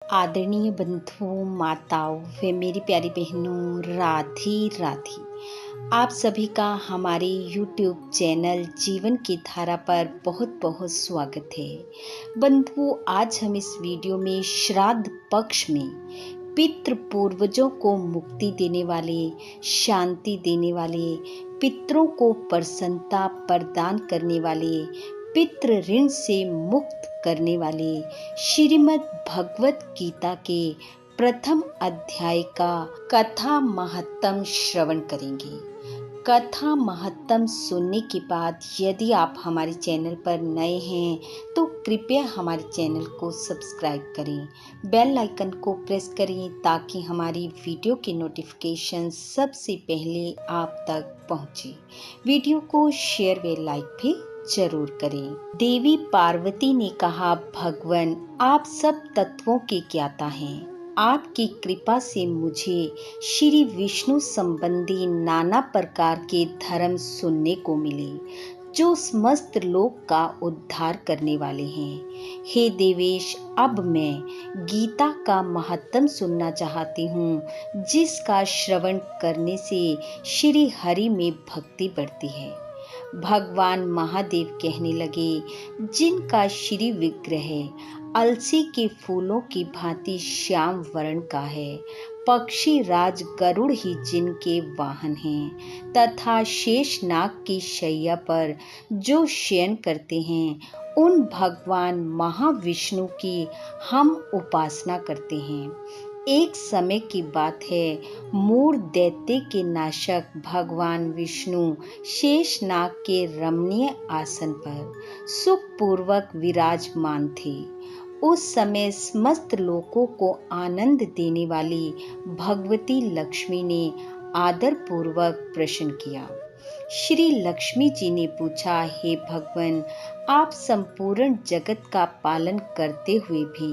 आदरणीय बंधुओं, माताओं व मेरी प्यारी बहनों, राधे राधे। आप सभी का हमारे YouTube चैनल जीवन की धारा पर बहुत बहुत स्वागत है। बंधुओं, आज हम इस वीडियो में श्राद्ध पक्ष में पितृ पूर्वजों को मुक्ति देने वाले, शांति देने वाले, पितरों को प्रसन्नता प्रदान करने वाले, पितृ ऋण से मुक्त करने वाले श्रीमद् भगवत गीता के प्रथम अध्याय का कथा महत्तम श्रवण करेंगे। कथा महत्तम सुनने के बाद यदि आप हमारे चैनल पर नए हैं तो कृपया हमारे चैनल को सब्सक्राइब करें, बेल आइकन को प्रेस करें ताकि हमारी वीडियो की नोटिफिकेशन सबसे पहले आप तक पहुंचे। वीडियो को शेयर व लाइक भी जरूर करें। देवी पार्वती ने कहा, भगवान आप सब तत्वों के ज्ञाता हैं। आपकी कृपा से मुझे श्री विष्णु संबंधी नाना प्रकार के धर्म सुनने को मिले जो समस्त लोक का उद्धार करने वाले हैं। हे देवेश, अब मैं गीता का महत्तम सुनना चाहती हूँ, जिसका श्रवण करने से श्री हरि में भक्ति बढ़ती है। भगवान महादेव कहने लगे, जिनका श्री विग्रह अलसी के फूलों की भांति श्याम वर्ण का है, पक्षी राज गरुड़ ही जिनके वाहन हैं, तथा शेष नाग की शैया पर जो शयन करते हैं, उन भगवान महाविष्णु की हम उपासना करते हैं। एक समय की बात है, मूर दैत्य के नाशक भगवान विष्णु शेषनाग के रमणीय आसन पर सुखपूर्वक विराजमान थे। उस समय समस्त लोगों को आनंद देने वाली भगवती लक्ष्मी ने आदर पूर्वक प्रश्न किया। श्री लक्ष्मी जी ने पूछा, हे भगवान, आप संपूर्ण जगत का पालन करते हुए भी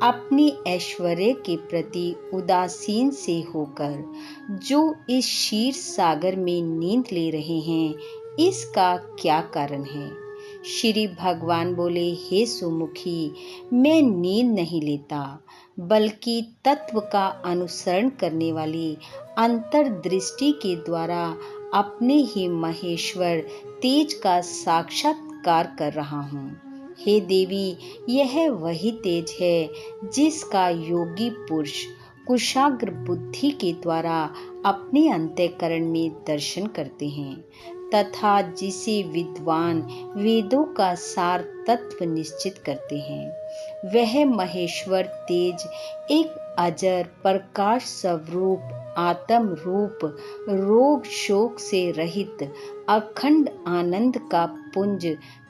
अपने ऐश्वर्य के प्रति उदासीन से होकर जो इस क्षीर सागर में नींद ले रहे हैं, इसका क्या कारण है? श्री भगवान बोले, हे सुमुखी, मैं नींद नहीं लेता, बल्कि तत्व का अनुसरण करने वाली अंतर्दृष्टि के द्वारा अपने ही महेश्वर तेज का साक्षात्कार कर रहा हूँ। हे देवी, यह वही तेज है जिसका योगी पुरुष कुशाग्र बुद्धि के द्वारा अपने अंतःकरण में दर्शन करते हैं, तथा जिसे विद्वान वेदों का सार तत्व निश्चित करते हैं। वह महेश्वर तेज एक अजर प्रकाश स्वरूप आत्म रूप, रोग शोक से रहित अखंड आनंद का पुंज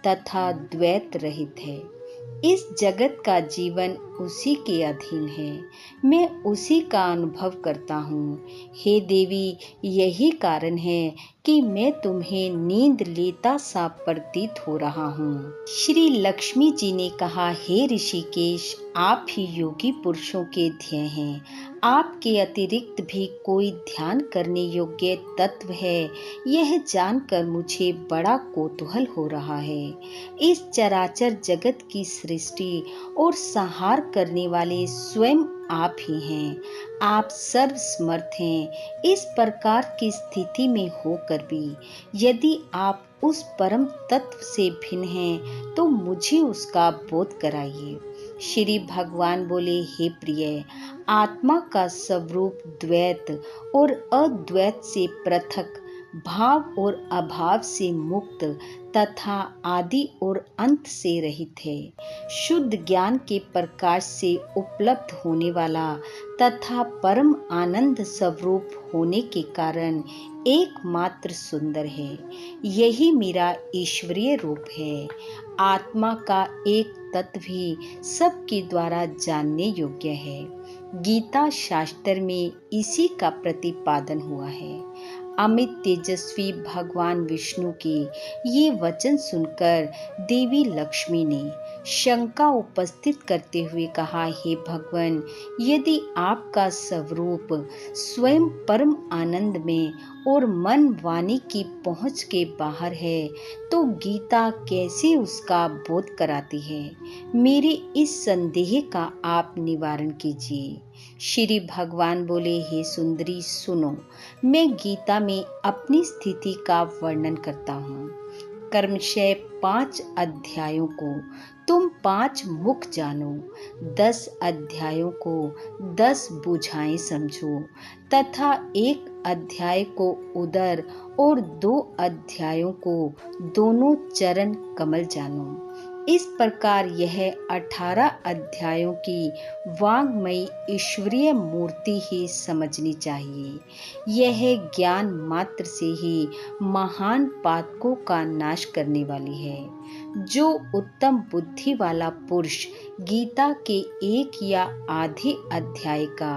तथा द्वैत रहित है। इस जगत का जीवन उसी के अधीन है, मैं उसी का अनुभव करता हूँ। हे देवी, यही कारण है कि मैं तुम्हें नींद लेता सा प्रतीत हो रहा हूँ। श्री लक्ष्मी जी ने कहा, हे ऋषिकेश, आप ही योगी पुरुषों के ध्येय हैं। आपके अतिरिक्त भी कोई ध्यान करने योग्य तत्व है, यह जानकर मुझे बड़ा कौतूहल हो रहा है। इस चराचर जगत की सृष्टि और संहार करने वाले स्वयं आप ही हैं। आप सर्वसमर्थ हैं। इस प्रकार की स्थिति में होकर भी यदि आप उस परम तत्व से भिन्न हैं, तो मुझे उसका बोध कराइए। श्री भगवान बोले, हे प्रिय, आत्मा का स्वरूप द्वैत और अद्वैत से पृथक, भाव और अभाव से मुक्त तथा आदि और अंत से रहित है। शुद्ध ज्ञान के प्रकाश से उपलब्ध होने वाला तथा परम आनंद स्वरूप होने के कारण एकमात्र सुंदर है। यही मेरा ईश्वरीय रूप है। आत्मा का एक तत्व ही सबके द्वारा जानने योग्य है। गीता शास्त्र में इसी का प्रतिपादन हुआ है। अमित तेजस्वी भगवान विष्णु के ये वचन सुनकर देवी लक्ष्मी ने शंका उपस्थित करते हुए कहा, हे भगवान, यदि आपका स्वरूप स्वयं परम आनंद में और मन वाणी की पहुंच के बाहर है, तो गीता कैसे उसका बोध कराती है? मेरे इस संदेह का आप निवारण कीजिए। श्री भगवान बोले, हे सुंदरी सुनो, मैं गीता में अपनी स्थिति का वर्णन करता हूँ। कर्मशय 5 अध्यायों को तुम 5 मुख जानो, 10 अध्यायों को 10 बुझाएं समझो, तथा 1 अध्याय को उदर और 2 अध्यायों को दोनों चरण कमल जानो। इस प्रकार यह 18 अध्यायों की वाङ्मयी ईश्वरीय मूर्ति ही समझनी चाहिए। यह ज्ञान मात्र से ही महान पातकों का नाश करने वाली है। जो उत्तम बुद्धि वाला पुरुष गीता के 1 या आधे अध्याय का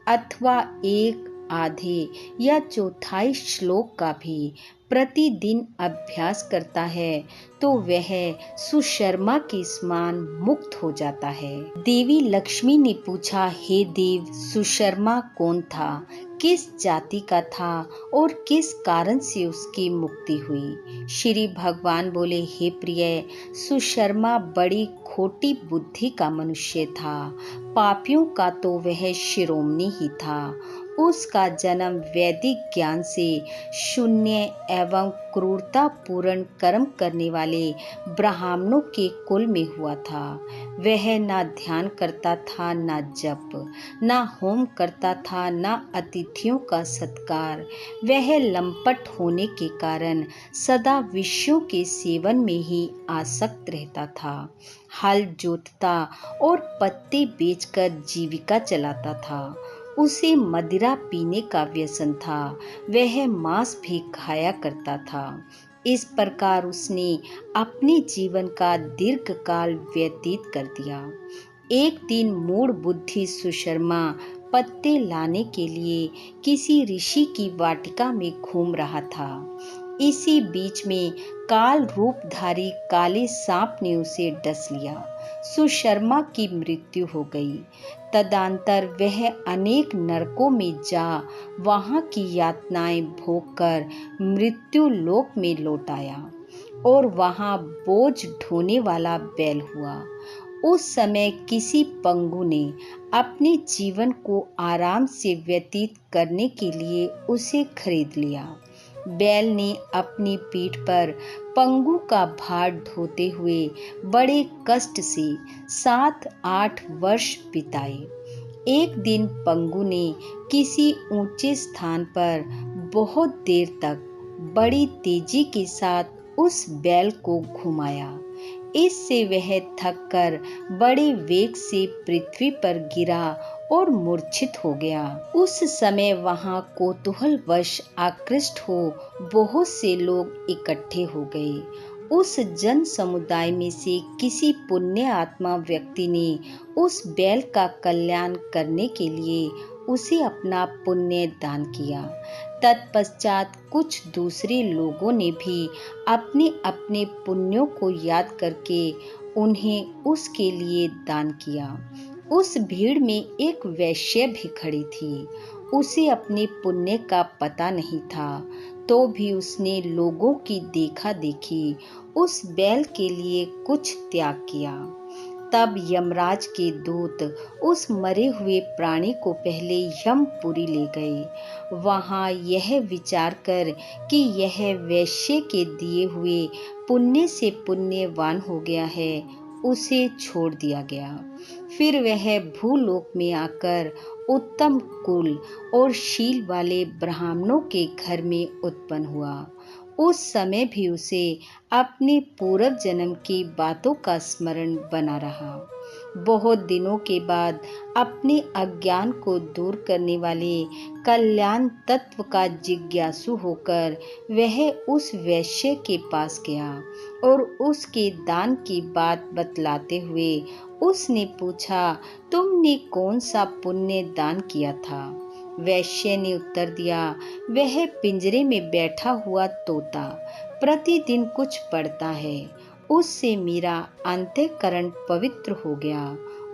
अथवा 1 आधे या चौथाई श्लोक का भी प्रतिदिन अभ्यास करता है, तो वह सुशर्मा के समान मुक्त हो जाता है। देवी लक्ष्मी ने पूछा, हे देव, सुशर्मा कौन था, किस जाति का था और किस कारण से उसकी मुक्ति हुई? श्री भगवान बोले, हे प्रिय, सुशर्मा बड़ी खोटी बुद्धि का मनुष्य था। पापियों का तो वह शिरोमणि ही था। उसका जन्म वैदिक ज्ञान से शून्य एवं क्रूरता पूर्ण कर्म करने वाले ब्राह्मणों के कुल में हुआ था। वह ना ध्यान करता था, ना जप, ना होम करता था, ना अतिथियों का सत्कार। वह लंपट होने के कारण सदा विषयों के सेवन में ही आसक्त रहता था। हल जोतता और पत्ते बेचकर जीविका चलाता था। उसे मदिरा पीने का व्यसन था। वह मांस भी खाया करता था। इस प्रकार उसने अपने जीवन का दीर्घ काल व्यतीत कर दिया। एक दिन मूढ़ बुद्धि सुशर्मा पत्ते लाने के लिए किसी ऋषि की वाटिका में घूम रहा था। इसी बीच में काल रूपधारी काले सांप ने उसे डस लिया। सुशर्मा की मृत्यु हो गई। तदंतर वह अनेक नरकों में जा वहां की यातनाएं भोगकर मृत्यु लोक में लौट आया और वहां बोझ ढोने वाला बैल हुआ। उस समय किसी पंगु ने अपने जीवन को आराम से व्यतीत करने के लिए उसे खरीद लिया। बैल ने अपनी पीठ पर पंगु का भार ढोते हुए बड़े कष्ट से 7-8 वर्ष बिताए। एक दिन पंगु ने किसी ऊंचे स्थान पर बहुत देर तक बड़ी तेजी के साथ उस बैल को घुमाया। इससे वह थककर बड़े वेग से पृथ्वी पर गिरा और मूर्छित हो गया। उस समय वहां कौतूहलवश आकृष्ट हो बहुत से लोग इकट्ठे हो गए। उस जन समुदाय में से किसी पुण्य आत्मा व्यक्ति ने उस बैल का कल्याण करने के लिए उसे अपना पुण्य दान किया। तत्पश्चात कुछ दूसरे लोगों ने भी अपने अपने पुण्यों को याद करके उन्हें उसके लिए दान किया। उस भीड़ में एक वैश्य भी खड़ी थी। उसे अपने पुण्य का पता नहीं था, तो भी उसने लोगों की देखा देखी उस बैल के लिए कुछ त्याग किया। तब यमराज के दूत उस मरे हुए प्राणी को पहले यमपुरी ले गए। वहां यह विचार कर कि यह वैश्य के दिए हुए पुण्य से पुण्यवान हो गया है, उसे छोड़ दिया गया। फिर वह भूलोक में आकर उत्तम कुल और शील वाले ब्राह्मणों के घर में उत्पन्न हुआ। उस समय भी उसे अपने पूर्व जन्म की बातों का स्मरण बना रहा। बहुत दिनों के बाद अपने अज्ञान को दूर करने वाले कल्याण तत्व का जिज्ञासु होकर वह उस वैश्य के पास गया और उसके दान की बात बतलाते हुए उसने पूछा, तुमने कौन सा पुण्य दान किया था? वैश्य ने उत्तर दिया, वह पिंजरे में बैठा हुआ तोता प्रतिदिन कुछ पढ़ता है, उससे मेरा अंतःकरण पवित्र हो गया।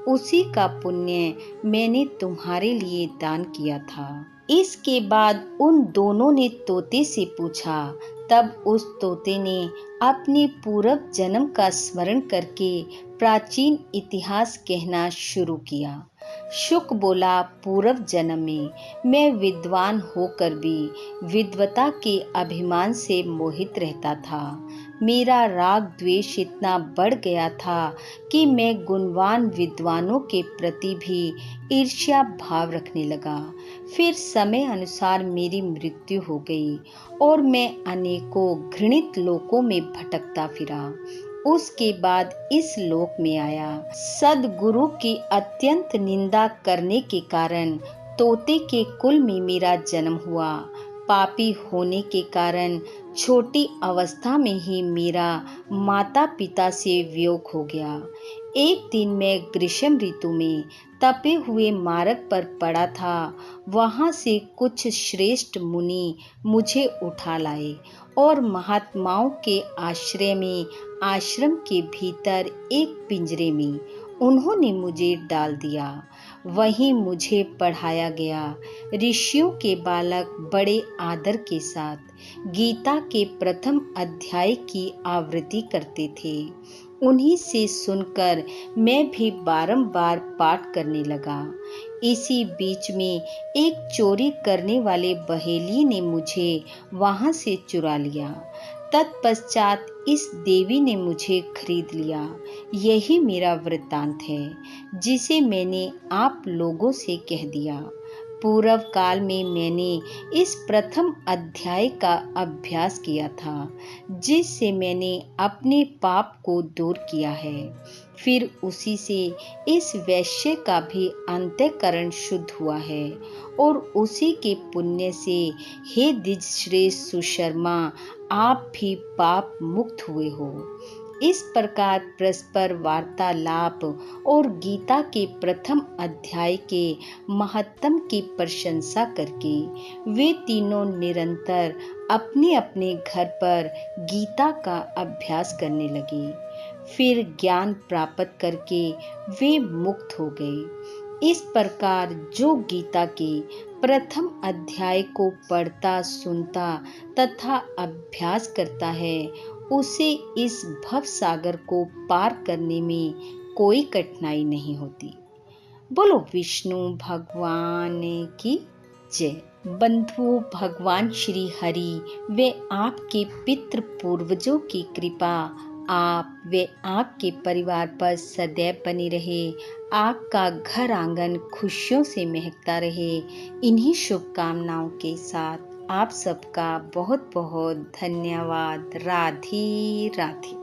उसी का पुण्य मैंने तुम्हारे लिए दान किया था। इसके बाद उन दोनों ने तोते से पूछा। तब उस तोते ने अपने पूर्व जन्म का स्मरण करके प्राचीन इतिहास कहना शुरू किया। शुक बोला, पूर्व जन्म में मैं विद्वान होकर भी विद्वता के अभिमान से मोहित रहता था। मेरा राग द्वेष इतना बढ़ गया था कि मैं गुणवान विद्वानों के प्रति भी ईर्ष्या भाव रखने लगा। फिर समय अनुसार मेरी मृत्यु हो गई और मैं अनेकों घृणित लोकों में भटकता फिरा। उसके बाद इस लोक में आया। सद्गुरु की अत्यंत निंदा करने के कारण तोते के कुल में मेरा जन्म हुआ। पापी होने के कारण छोटी अवस्था में ही मेरा माता पिता से वियोग हो गया। एक दिन मैं ग्रीष्म ऋतु में तपे हुए मार्ग पर पड़ा था। वहां से कुछ श्रेष्ठ मुनि मुझे उठा लाए और महात्माओं के आश्रय में आश्रम के भीतर एक पिंजरे में उन्होंने मुझे डाल दिया। वहीं मुझे पढ़ाया गया। ऋषियों के बालक बड़े आदर के साथ गीता के प्रथम अध्याय की आवृत्ति करते थे। उन्हीं से सुनकर मैं भी बारंबार पाठ करने लगा। इसी बीच में एक चोरी करने वाले बहेली ने मुझे वहां से चुरा लिया। तत्पश्चात इस देवी ने मुझे खरीद लिया। यही मेरा वृत्तांत है जिसे मैंने आप लोगों से कह दिया। पूर्व काल में मैंने इस प्रथम अध्याय का अभ्यास किया था, जिससे मैंने अपने पाप को दूर किया है। फिर उसी से इस वैश्य का भी अंतःकरण शुद्ध हुआ है और उसी के पुण्य से हे द्विज श्रेष्ठ सुशर्मा, आप भी पाप मुक्त हुए हो। इस प्रकार परस्पर वार्तालाप और गीता के प्रथम अध्याय के महत्व की प्रशंसा करके वे तीनों निरंतर अपने अपने घर पर गीता का अभ्यास करने लगे। फिर ज्ञान प्राप्त करके वे मुक्त हो गए। इस प्रकार जो गीता के प्रथम अध्याय को पढ़ता, सुनता तथा अभ्यास करता है, उसे इस भव सागर को पार करने में कोई कठिनाई नहीं होती। बोलो विष्णु भगवान की जय। बंधुओं, भगवान श्री हरि वे आपके पितृ पूर्वजों की कृपा आप वे आपके परिवार पर सदैव बनी रहे। आपका घर आंगन खुशियों से महकता रहे। इन्हीं शुभकामनाओं के साथ आप सबका बहुत बहुत धन्यवाद। राधे राधे।